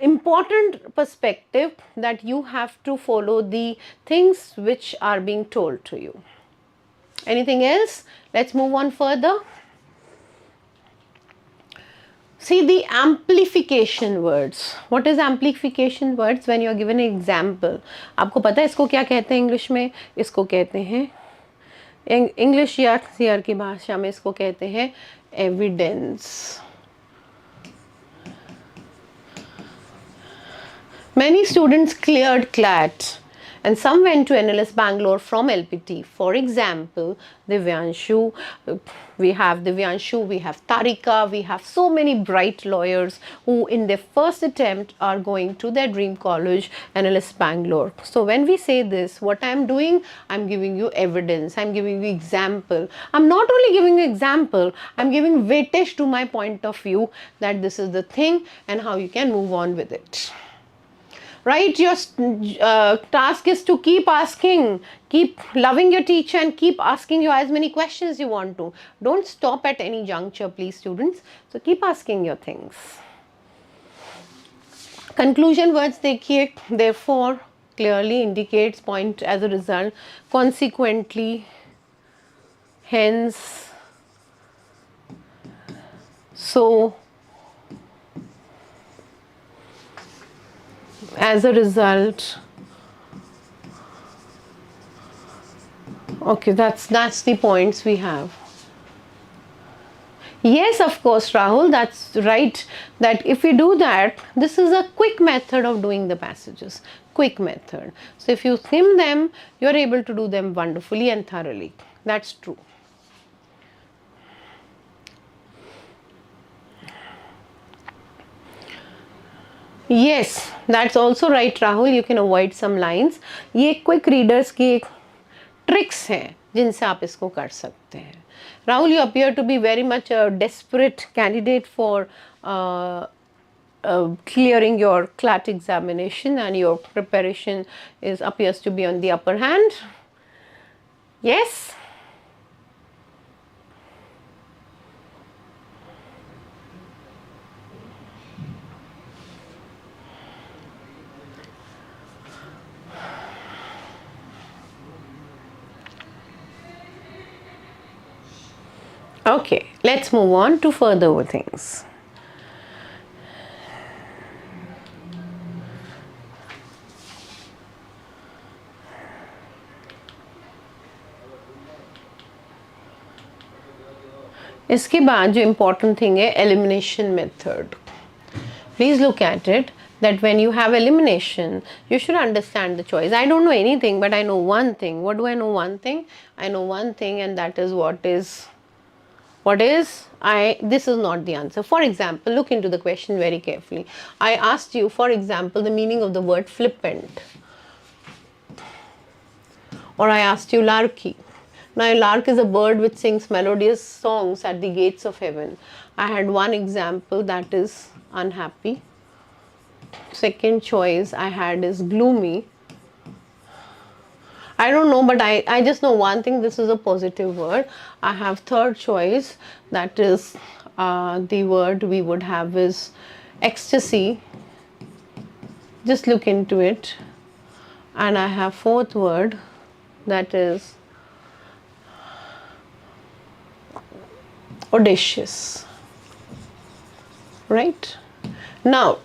important perspective that you have to follow the things which are being told to you. Anything else? Let's move on further. See the amplification words. What is amplification words? When you are given an example. आपको पता है इसको क्या कहते हैं English में? इसको कहते हैं इंग्लिश या सीआर की भाषा में इसको कहते हैं evidence. Many students cleared CLAT and some went to NLS Bangalore from LPT. For example, Divyanshu, we have Tarika, we have so many bright lawyers who in their first attempt are going to their dream college, NLS Bangalore. So when we say this, what I am doing, I am giving you evidence, I am giving you example. I am not only giving you example, I am giving weightage to my point of view that this is the thing and how you can move on with it. Right, your task is to keep asking, keep loving your teacher and keep asking you as many questions you want to. Don't stop at any juncture, please students. So keep asking your things. Conclusion words देखिए, therefore clearly indicates, point, as a result, consequently, hence, so, as a result. Okay, that's the points we have. Yes, of course, Rahul, that's right, that if we do that, this is a quick method of doing the passages, quick method. So if you skim them, you're able to do them wonderfully and thoroughly. That's true. Yes, that's also right, Rahul. You can avoid some lines. ये quick readers की tricks हैं जिनसे आप इसको कर सकते हैं. Rahul, you appear to be very much a desperate candidate for clearing your CLAT examination, and your preparation appears to be on the upper hand. Yes. Okay, let's move on to further things. इसके बाद जो important thing है elimination method. Please look at it, that when you have elimination, you should understand the choice. I don't know anything, but I know one thing. What do I know? One thing. I know one thing, and that is this is not the answer. For example, look into the question very carefully. I asked you, for example, the meaning of the word flippant. Or I asked you larky. Now, a lark is a bird which sings melodious songs at the gates of heaven. I had one example, that is unhappy. Second choice I had is gloomy. I don't know, but I just know one thing. This is a positive word. I have third choice. That is the word we would have is ecstasy. Just look into it. And I have fourth word. That is audacious. Right? Now,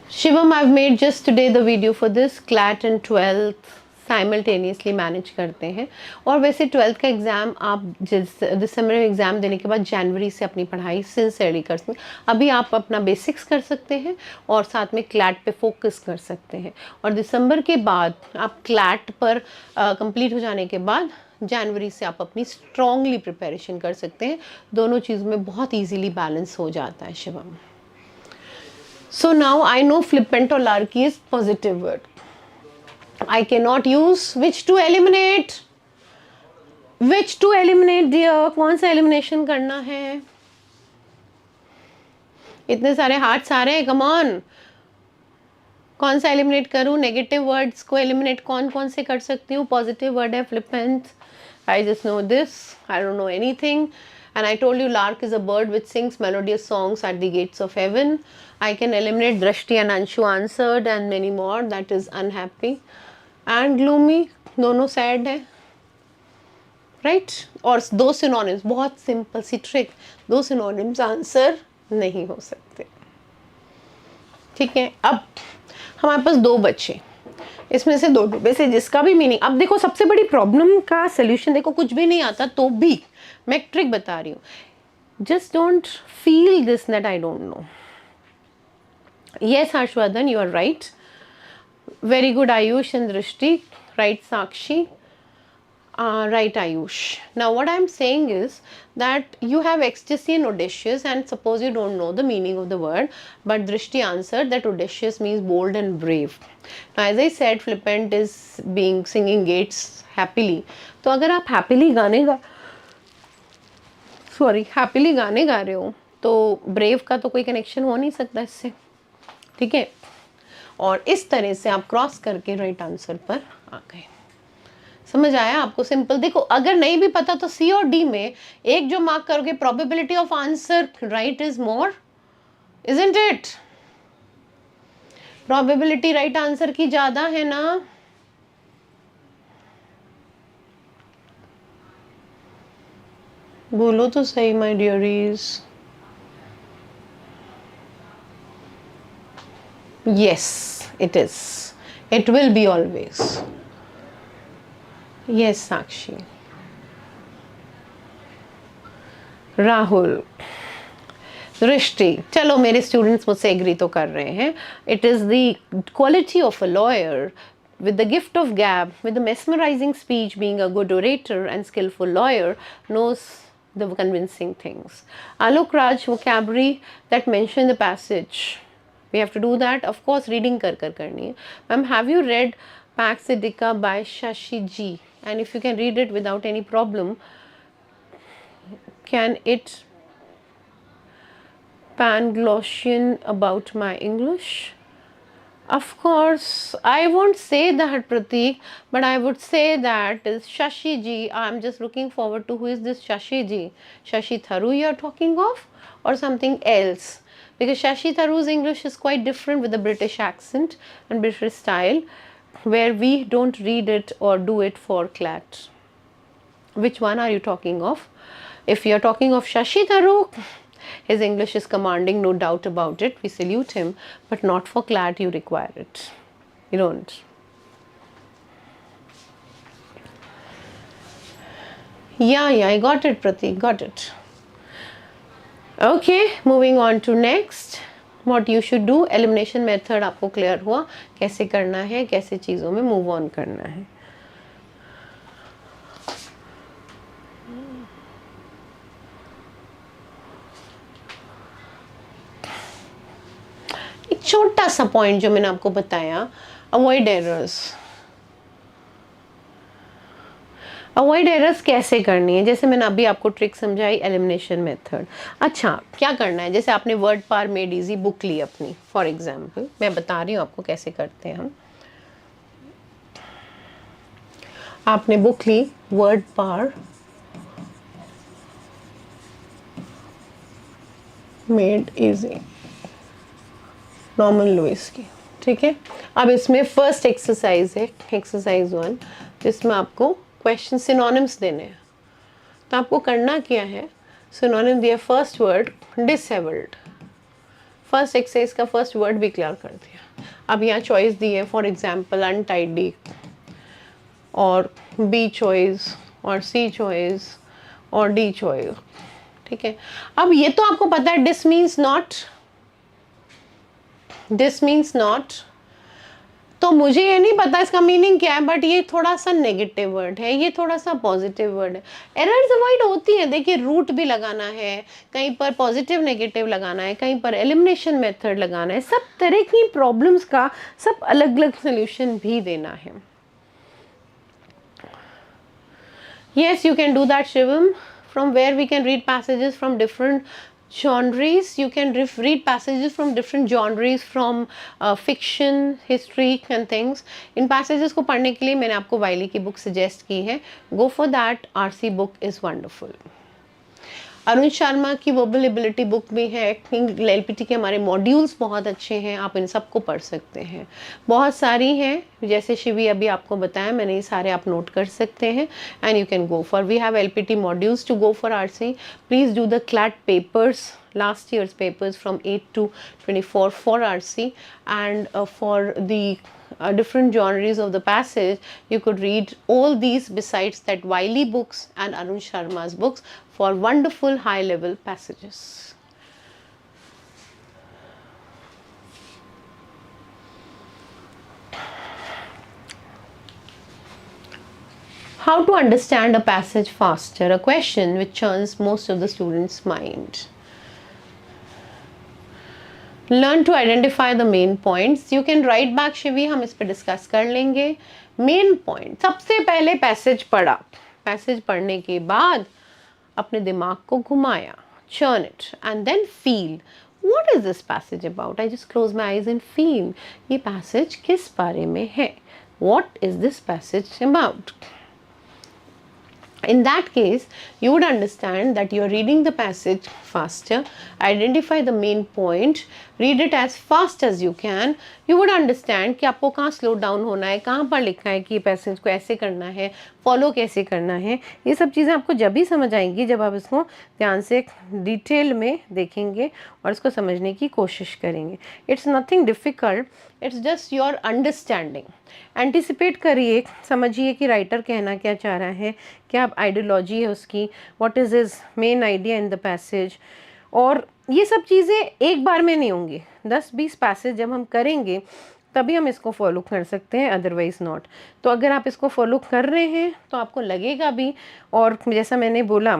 Shivam, I've made just today the video for this. CLAT and 12th simultaneously manage करते हैं. और वैसे 12th का exam आप दिसंबर में exam देने के बाद जनवरी से अपनी पढ़ाई सिंसियरली कर सकते हैं. अभी आप अपना बेसिक्स कर सकते हैं और साथ में क्लैट पे फोकस कर सकते हैं. और दिसंबर के बाद आप क्लैट पर कंप्लीट हो जाने के बाद जनवरी से आप अपनी स्ट्रांगली प्रिपरेशन कर सकते हैं. दोनों चीज़ों में बहुत ईजीली बैलेंस हो जाता है Shivam. So now I know flippant or larky is positive word. I cannot use which to eliminate? Which to eliminate dear? कौन सा elimination करना है? इतने सारे हार्ट्स आ रहे हैं, come on. कौन सा eliminate करूँ? Negative words को eliminate कौन कौन से कर सकती हूँ? Positive word है flippant. I just know this. I don't know anything. And I told you lark is a bird which sings melodious songs at the gates of heaven. I can eliminate Drashti and Anshu answered and many more. That is unhappy and gloomy. दोनों sad है. Right? और दो synonyms, बहुत simple सी trick. दो synonyms answer नहीं हो सकते. ठीक है. अब हमारे पास दो बच्चे. इसमें से दो में से जिसका भी मीनिंग. अब देखो सबसे बड़ी प्रॉब्लम का सोल्यूशन देखो, कुछ भी नहीं आता तो भी मैं एक ट्रिक बता रही हूँ. Just don't feel this that I don't know. Yes Harshvardhan, you are right. Very good Ayush and Drishti. Right Sakshi. Right Ayush. Now what I'm saying is that you have ecstasy and audacious, and suppose you don't know the meaning of the word, but Drishti answered that audacious means bold and brave. Now as I said, flippant is being singing gates happily. तो अगर आप happily गाने गा रहे हो तो brave का तो कोई कनेक्शन हो नहीं सकता इससे. ठीक है. और इस तरह से आप क्रॉस करके राइट आंसर पर आ गए. समझ आया आपको? सिंपल. देखो अगर नहीं भी पता तो सी और डी में एक जो मार्क करोगे, probability of answer right is more, isn't it? Probability right answer की ज्यादा है ना. बोलो तो सही my dearies. Yes it is. It will be always. Yes, Sakshi. Rahul. Drishti. चलो मेरे स्टूडेंट्स मुझसे एग्री तो कर रहे हैं. It is the quality of a lawyer with the gift of gab, with the mesmerizing speech, being a good orator and skillful lawyer, knows the convincing things. Alok Raj, vocabulary that mention the passage. We have to do that. Of course, reading कर करनी है. Ma'am, have you read Pax Indica by Shashi Ji? And if you can read it without any problem, can it Panglossian about my English? Of course, I won't say that Pratik, but I would say that is Shashi Ji. I'm just looking forward to who is this Shashi Ji? Shashi Tharu you are talking of, or something else? Because Shashi Tharu's English is quite different with the British accent and British style, where we don't read it or do it for CLAT. Which one are you talking of? If you are talking of Shashi Tharu, his English is commanding, no doubt about it. We salute him, but not for CLAT. You require it. You don't. Yeah, I got it, Pratik. Got it. Okay, moving on to next. What you should do, elimination method आपको clear हुआ, कैसे करना है, कैसे चीज़ों में move on करना है. एक छोटा सा पॉइंट जो मैंने आपको बताया, अवॉइड एरर्स. अवॉइड एरर्स कैसे करनी है? जैसे मैंने अभी आपको ट्रिक समझाई, एलिमिनेशन मेथड. अच्छा, क्या करना है? जैसे आपने वर्ड पार मेड इजी बुक ली अपनी, फॉर एग्जांपल मैं बता रही हूँ आपको कैसे करते हैं हम. आपने बुक ली Word Power Made Easy, Norman Lewis की, ठीक है। अब इसमें फर्स्ट एक्सरसाइज है, एक्सरसाइज 1, जिसमें आपको क्वेश्चन सिनोनिम्स देने हैं। तो आपको करना क्या है, सिनोनिम दिया first word disabled, first exercise का फर्स्ट वर्ड भी क्लियर कर दिया। अब यहाँ चॉइस दी है, फॉर एग्जाम्पल अनटाइडी और बी चॉइस और सी चॉइस और डी चॉइस, ठीक है। अब ये तो आपको पता है this means not, this means not, तो मुझे ये नहीं पता इसका मीनिंग क्या है, बट ये थोड़ा सा नेगेटिव वर्ड है, ये थोड़ा सा पॉजिटिव वर्ड है। एरर्स अवॉइड होती है, देखिए रूट भी लगाना है, कहीं पर पॉजिटिव नेगेटिव लगाना है, कहीं पर एलिमिनेशन मेथड लगाना है, सब तरह की प्रॉब्लम्स का सब अलग अलग सोल्यूशन भी देना है। Yes, you can do that, Shivam. From where we can read passages from different genres. You can read passages from different genres, from fiction, history and things. In passages को पढ़ने के लिए मैंने आपको वाइली की बुक सजेस्ट की है. Go for that. RC book is wonderful. Arun Sharma की वर्बल एबिलिटी बुक भी है। एलपीटी के हमारे मॉड्यूल्स बहुत अच्छे हैं, आप इन सबको पढ़ सकते हैं। बहुत सारी हैं, जैसे शिवी अभी आपको बताया, मैंने ये सारे आप नोट कर सकते हैं and you can go for, we have LPT modules to go for RC. Please do the CLAT papers, last year's papers from 8 to 24 for RC, and for the different genres of the passage you could read all these besides that Wiley books and Arun Sharma's books for wonderful high level passages. How to understand a passage faster, a question which churns most of the students' mind. Learn to identify the main points. You can write back, Shivi, हम इस पे discuss कर लेंगे। Main point, सबसे पहले passage पढ़ा, passage पढ़ने के बाद अपने दिमाग को घुमाया, churn it and then feel what is this passage about. I just close my eyes and feel ये पैसेज किस बारे में है, what is this passage about. In that case, you would understand that you are reading the passage faster, identify the main point, read it as fast as you can. You would understand कि आपको कहाँ slow down होना है, कहाँ पर लिखा है कि पैसेज को ऐसे करना है, फॉलो कैसे करना है। ये सब चीज़ें आपको जब भी समझ आएंगी जब आप इसको ध्यान से डिटेल में देखेंगे और इसको समझने की कोशिश करेंगे। It's nothing difficult, it's just your understanding. Anticipate करिए, समझिए कि राइटर कहना क्या चाह रहा है, क्या आइडियोलॉजी है उसकी, what is his main idea in the passage. और ये सब चीज़ें एक बार में नहीं होंगी, 10-20 पैसेज जब हम करेंगे तभी हम इसको फॉलो कर सकते हैं, अदरवाइज नॉट। तो अगर आप इसको फॉलो कर रहे हैं तो आपको लगेगा भी, और जैसा मैंने बोला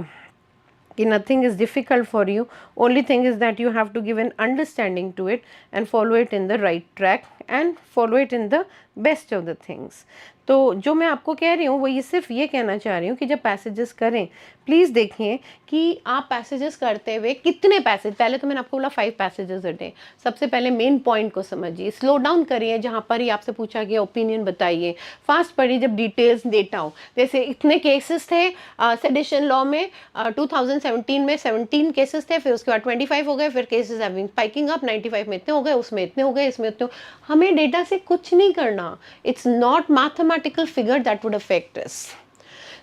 कि nothing is difficult for you, only thing is that you have to give an understanding to it and follow it in the right track and follow it in the best of the things. तो जो मैं आपको कह रही हूँ वो ये सिर्फ ये कहना चाह रही हूँ कि जब पैसेजेस करें प्लीज़ देखिए कि आप पैसेजेस करते हुए कितने पैसेज, पहले तो मैंने आपको बोला 5 पैसेजेस अ डे, सबसे पहले मेन पॉइंट को समझिए, स्लो डाउन करिए, जहाँ पर ही आपसे पूछा गया ओपिनियन बताइए, फास्ट पढ़िए जब डिटेल्स डेटा हो। जैसे इतने केसेस थे सेडिशन लॉ में 2017 में 17 केसेस थे, फिर उसके बाद 25 हो गए, फिर cases have been spiking up, 95 में इतने हो गए, उसमें इतने हो गए, इसमें इतने। हमें डेटा से कुछ नहीं करना, it's not mathematical figure that would affect us.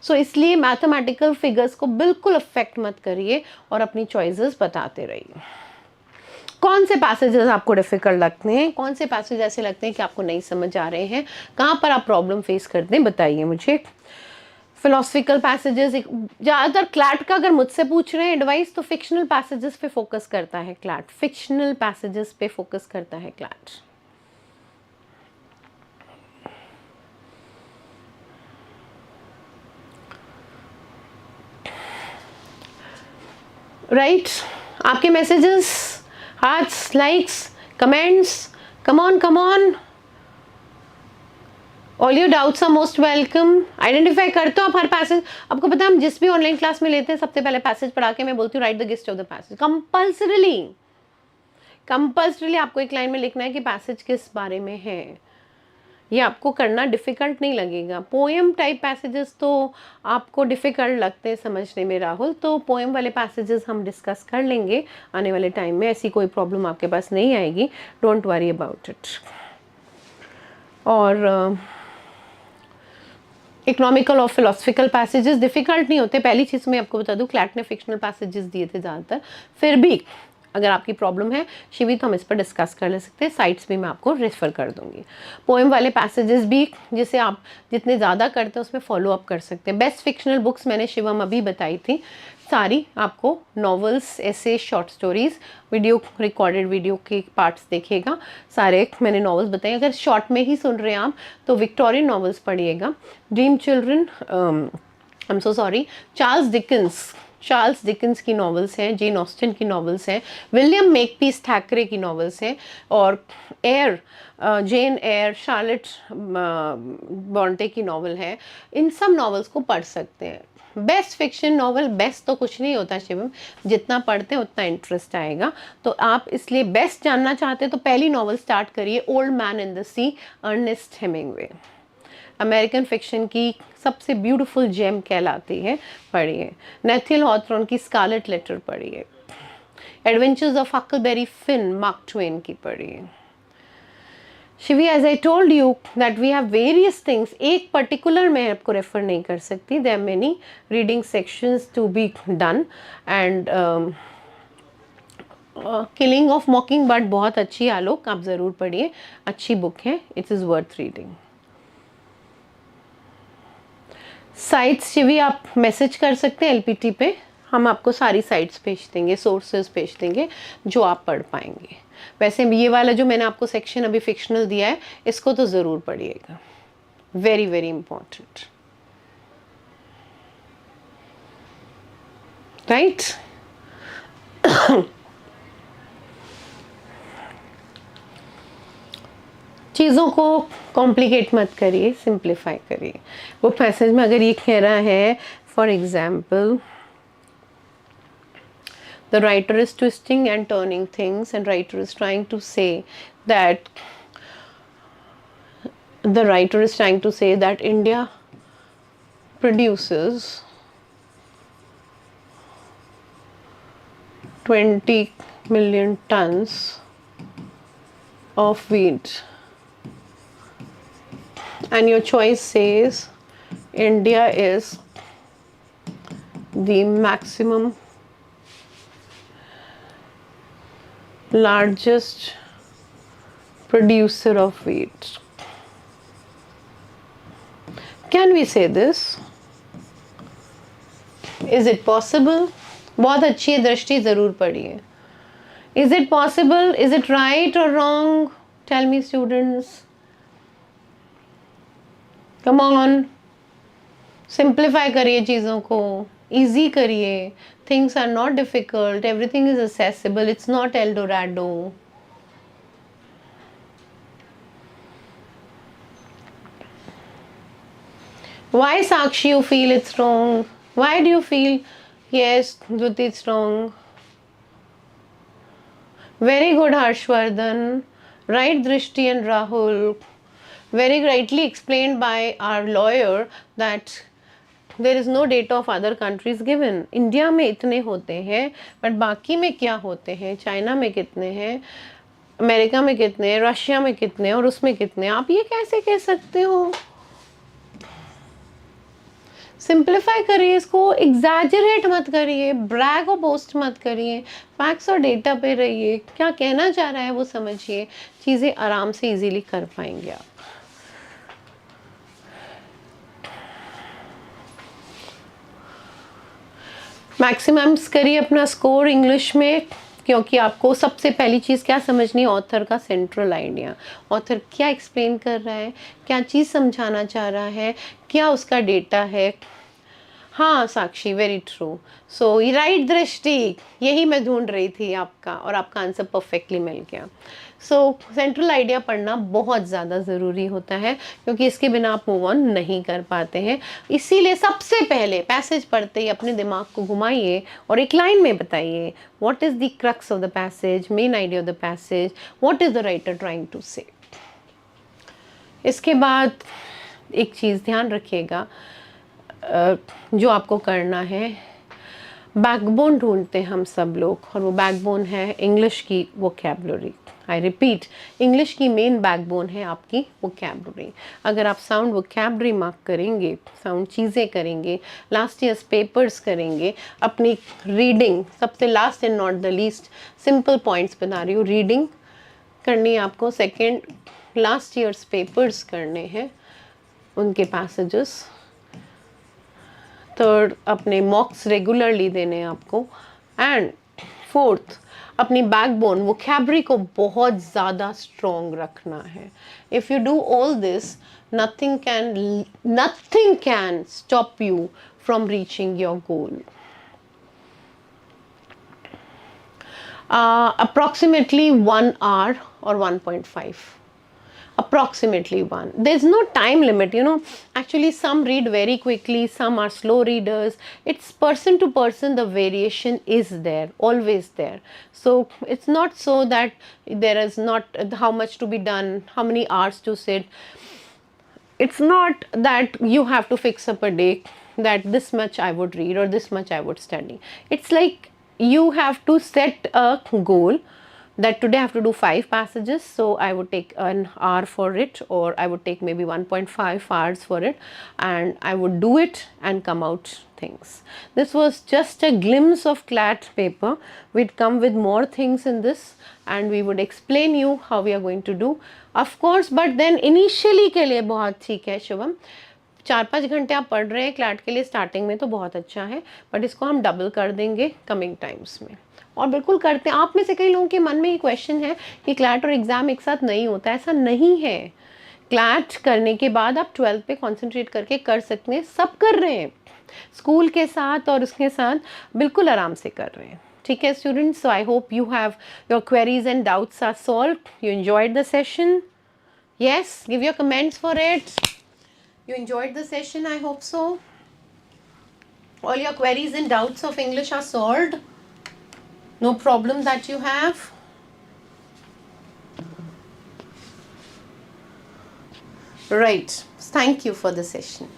So इसलिए मैथमेटिकल फिगर्स को बिल्कुल अफेक्ट मत करिए और अपनी चॉइसेस बताते रहिए। कौन से पैसेजेस आपको डिफिकल्ट लगते हैं, कौन से पैसेज ऐसे लगते हैं कि आपको नहीं समझ आ रहे हैं, कहाँ पर आप प्रॉब्लम फेस करते हैं, बताइए मुझे। फिलोसफिकल पैसेजेस, ज़्यादातर क्लैट का अगर मुझसे पूछ रहे हैं एडवाइस तो फिक्शनल पैसेजेस पे फोकस करता है क्लैट, फिक्शनल पैसेजेस पे फोकस करता है क्लैट। राइट, आपके messages, hearts, likes, comments, come on, all your doubts are most welcome. Identify करते हो आप हर पैसेज, आपको पता है हम जिस भी ऑनलाइन क्लास में लेते हैं सबसे पहले पैसेज पढ़ा के मैं बोलती हूँ right the gist of the passage. Compulsorily आपको एक लाइन में लिखना है कि पैसेज किस बारे में है। ये आपको करना डिफ़िकल्ट नहीं लगेगा। पोएम टाइप पैसेजेस तो आपको डिफ़िकल्ट लगते हैं समझने में राहुल, तो पोएम वाले पैसेजेस हम डिस्कस कर लेंगे आने वाले टाइम में, ऐसी कोई प्रॉब्लम आपके पास नहीं आएगी, डोंट वरी अबाउट इट। और इकोनॉमिकल और फिलोसफिकल पैसेजेस डिफ़िकल्ट नहीं होते। पहली चीज़ मैं आपको बता दूं, क्लैट ने फिक्शनल पैसेजेस दिए थे ज़्यादातर, फिर भी अगर आपकी प्रॉब्लम है शिवी तो हम इस पर डिस्कस कर ले सकते हैं, साइट्स भी मैं आपको रेफर कर दूंगी। पोएम वाले पैसेजेस भी जिसे आप जितने ज़्यादा करते हैं उसमें फॉलो अप कर सकते हैं। बेस्ट फिक्शनल बुक्स मैंने शिवम अभी बताई थी, सारी आपको नॉवेल्स, ऐसे, short stories, video recorded video के पार्ट्स देखिएगा, सारे मैंने नॉवेल्स बताए। अगर शॉर्ट में ही सुन रहे हैं आप तो विक्टोरियन नॉवेल्स पढ़िएगा, dream children, I am so sorry, Charles Dickens की नॉवेल्स हैं, जेन ऑस्टिन की नॉवेल्स हैं, विलियम मेकपीस थैकरे की नॉवेल्स हैं, और जेन एयर, शार्लेट बॉन्टे की नॉवल है। इन सब नॉवेल्स को पढ़ सकते हैं। बेस्ट फिक्शन नॉवल, बेस्ट तो कुछ नहीं होता शिवम, जितना पढ़ते हैं उतना इंटरेस्ट आएगा। तो आप इसलिए बेस्ट जानना चाहते हैं तो पहली नॉवल स्टार्ट करिए, old man in the sea, Ernest Hemingway, American fiction की सबसे ब्यूटीफुल जेम कहलाती है, पढ़िए। नेथियल हॉथॉर्न की स्कारलेट लेटर पढ़िए। Adventures of Huckleberry Finn, Mark Twain की पढ़िए। Shivi, as I told you that we have various things, एक पर्टिकुलर मैं आपको रेफर नहीं कर सकती, there are many reading sections to be done. And killing of mockingbird बहुत अच्छी आलोक, आप ज़रूर पढ़िए, अच्छी बुक है, it is worth reading. Sites Shivi आप मैसेज कर सकते हैं एलपीटी पे, हम आपको सारी साइट्स भेज देंगे, सोर्सेज भेज देंगे जो आप पढ़ पाएंगे। वैसे ये वाला जो मैंने आपको सेक्शन अभी फिक्शनल दिया है, इसको तो ज़रूर पढ़िएगा, वेरी वेरी इंपॉर्टेंट, राइट। चीज़ों को कॉम्प्लिकेट मत करिए, सिंप्लीफाई करिए। वो पैसेज में अगर ये कह रहा है, for example, the writer is twisting and turning things, and writer is trying to say that India produces 20 million tons of wheat, and your choice says India is the maximum largest producer of wheat. Can we say this? Is it possible? बहुत अच्छी दृष्टि ज़रूर पढ़िए। Is it possible? Is it right or wrong? Tell me, students. Come on. Simplify करिए चीज़ों को, easy करिए। Things are not difficult. Everything is accessible. It's not El Dorado. Why, Sakshi, you feel it's wrong? Why do you feel, yes, Jyoti, it's wrong? Very good, Harshvardhan. Right, Drishti and Rahul. Very rightly explained by our lawyer that there is no data of other countries given. India में इतने होते हैं, but बाकी में क्या होते हैं, China में कितने हैं, अमेरिका में कितने हैं, रशिया में कितने हैं, और उसमें कितने हैं, आप ये कैसे कह सकते हो? सिंप्लीफाई करिए इसको, एग्जैजरेट मत करिए, ब्रैग और बोस्ट मत करिए, फैक्ट्स और डेटा पे रहिए, क्या कहना चाह रहा है वो समझिए, चीज़ें आराम से इजीली कर पाएंगे आप। मैक्सिमम्स करिए अपना स्कोर इंग्लिश में, क्योंकि आपको सबसे पहली चीज़ क्या समझनी है, ऑथर का सेंट्रल आइडिया, ऑथर क्या एक्सप्लेन कर रहा है, क्या चीज़ समझाना चाह रहा है, क्या उसका डेटा है। हाँ साक्षी, वेरी ट्रू। सो राइट दृष्टि, यही मैं ढूंढ रही थी आपका, और आपका आंसर परफेक्टली मिल गया। सो सेंट्रल आइडिया पढ़ना बहुत ज़्यादा ज़रूरी होता है, क्योंकि इसके बिना आप मूव ऑन नहीं कर पाते हैं। इसीलिए सबसे पहले पैसेज पढ़ते ही अपने दिमाग को घुमाइए और एक लाइन में बताइए, what is the crux of the passage, main idea of the passage, what is the writer trying to say. इसके बाद एक चीज़ ध्यान रखिएगा, जो आपको करना है, बैकबोन ढूंढते हैं हम सब लोग, और वो बैकबोन है इंग्लिश की वोकैबुलरी। आई रिपीट, इंग्लिश की मेन बैकबोन है आपकी वोकैबुलरी। अगर आप साउंड वोकैबुलरी मार्क करेंगे, साउंड चीज़ें करेंगे, लास्ट ईयर्स पेपर्स करेंगे, अपनी रीडिंग, सबसे last and not the least, simple points बता रही हूँ, रीडिंग करनी है आपको, सेकेंड लास्ट ईयर्स पेपर्स करने हैं, उनके पैसेजेस, थर्ड अपने मॉक्स रेगुलरली देने हैं आपको, एंड फोर्थ अपनी बैकबोन वोकैबुलरी को बहुत ज़्यादा स्ट्रॉन्ग रखना है। If you do all this, nothing can stop you from reaching your goal. Approximately 1 hour or 1.5, approximately 1. There's no time limit, you know. Actually, some read very quickly, some are slow readers. It's person to person, the variation is there, always there. So it's not so that there is not how much to be done, how many hours to sit. It's not that you have to fix up a day that this much I would read or this much I would study. It's like you have to set a goal that today I have to do 5 passages, so I would take an hour for it, or I would take maybe 1.5 hours for it, and I would do it and come out things. This was just a glimpse of CLAT paper. We'd come with more things in this and we would explain you how we are going to do, of course. But then initially के लिए बहुत ठीक है शिवम, 4-5 घंटे आप पढ़ रहे हैं क्लैट के लिए स्टार्टिंग में तो बहुत अच्छा है, बट इसको हम डबल कर देंगे कमिंग टाइम्स में, और बिल्कुल करते हैं। आप में से कई लोगों के मन में ये क्वेश्चन है कि क्लैट और एग्ज़ाम एक साथ नहीं होता, ऐसा नहीं है। क्लैट करने के बाद आप 12th पे कॉन्सेंट्रेट करके कर सकते हैं, सब कर रहे हैं, स्कूल के साथ और उसके साथ बिल्कुल आराम से कर रहे हैं। ठीक है students, so I hope you have your queries and doubts are solved, you enjoyed the session. Yes, give your comments for it. You enjoyed the session, I hope so. All your queries and doubts of English are solved. No problem that you have. Right. Thank you for the session.